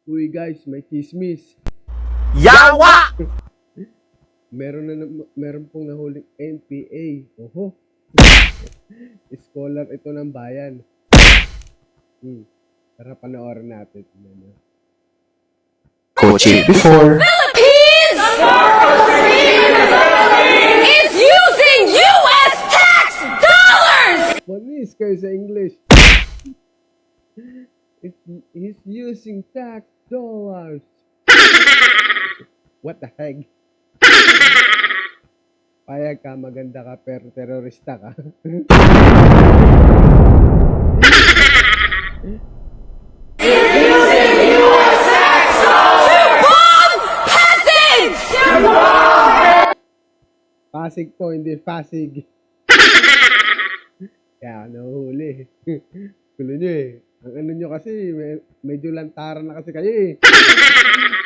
Uy guys, may chismis. Yawa! Meron pong nahuling NPA. Oho. Scholar ito ng bayan. Tara panoorin natin. Kochi before. Philippines is using U.S. tax dollars! Manis kayo sa English. He's using tax dollars. What the heck? Payag ka, maganda ka, pero terorista ka. Pasig po, hindi Pasig. Kaya nahuhuli. Tulo nyo eh. Ang ano nyo kasi, medyo lantaran na kasi kayo eh.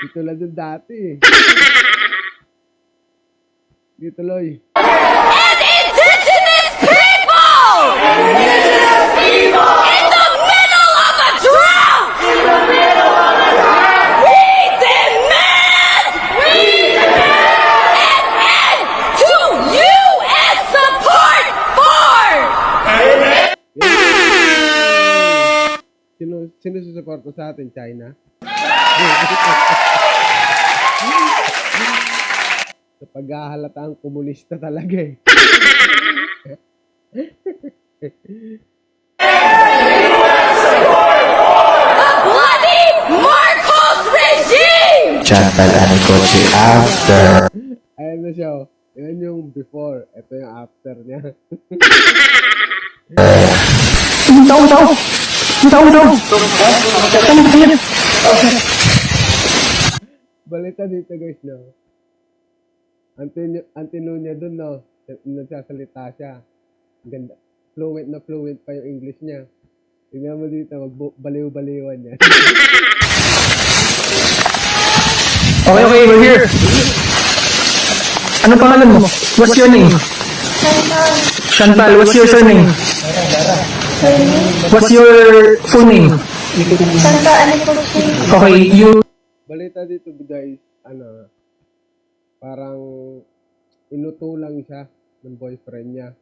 Ito lang dun dati eh. Di tuloy. And indigenous people! Indigenous people! In the middle of a drought! In the middle of a drought! We demand! We demand! An end to U.S. support for! Sino susuporta sa atin? China? Sa paghahalata ang komunista talaga eh. Bloody Marcos regime! Chantal and Kochi after. Ayan na siya. Oh. Yan yung before. Ito yung after niya. Balita dito guys, no? Antino niya dun, no? Nagsasalita siya. Ganda. Fluent pa yung English niya. Tingnan mo dito, baliw-baliwan niya. Okay, we're here. Ano pangalan mo? What's your name? Chantal. What's your surname? What's your full name? Okay, you... Balita dito guys, parang inutulang siya ng boyfriend niya.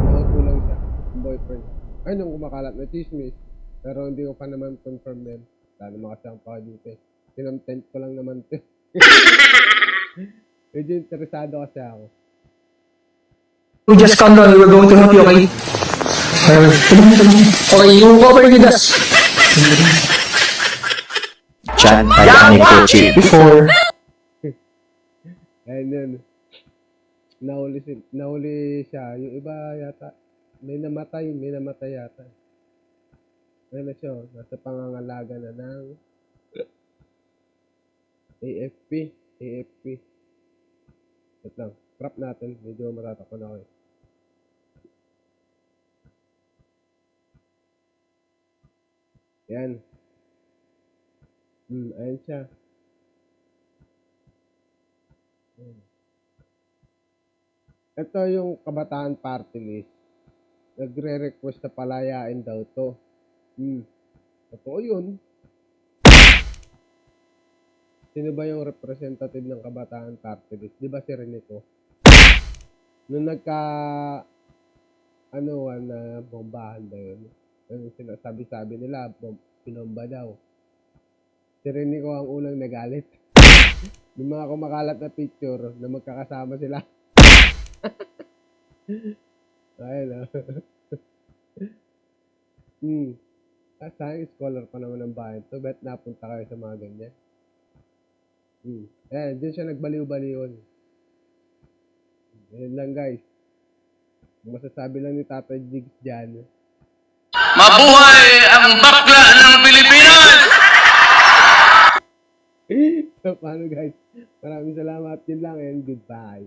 Inutulang siya ng boyfriend. Ay, nung kumakalat na chismis. Pero hindi ko pa naman confirm din. Lalo makasang pa dito eh. Sinontent ko lang naman ito. Medyo interesado kasi ako. You just calm down. We're going to help you, okay? Okay, you cooperate with us. Chantal and Kochi before. Ayun yun. Nahuli siya. Yung iba yata. May namatay yata. Ayun na siya. Nasa pangangalaga na ng AFP. Wait lang. Crop natin. Medyo matatakon ako eh. Yan. Ayan siya. Ito yung Kabataan Party List. Nagre-request na palayain daw to. Totoo yun. Sino ba yung representative ng Kabataan Party List? Di ba si Renico? Nung na bombahan daw yun. Yung sinasabi-sabi nila, pinomba daw. Si Renico ang unang nagalit. Yung mga kumakalat na picture na magkakasama sila. Ayun sayang scholar pa naman ng bayan to. Bet napunta kayo sa mga ganyan. Diyan siya nagbaliw-baliwan. Ayun lang guys. Masasabi lang ni Tatay Jigs dyan. Mabuhay ang bakla ng Pilipinas! So, paano guys? Maraming salamat. Yun lang and goodbye.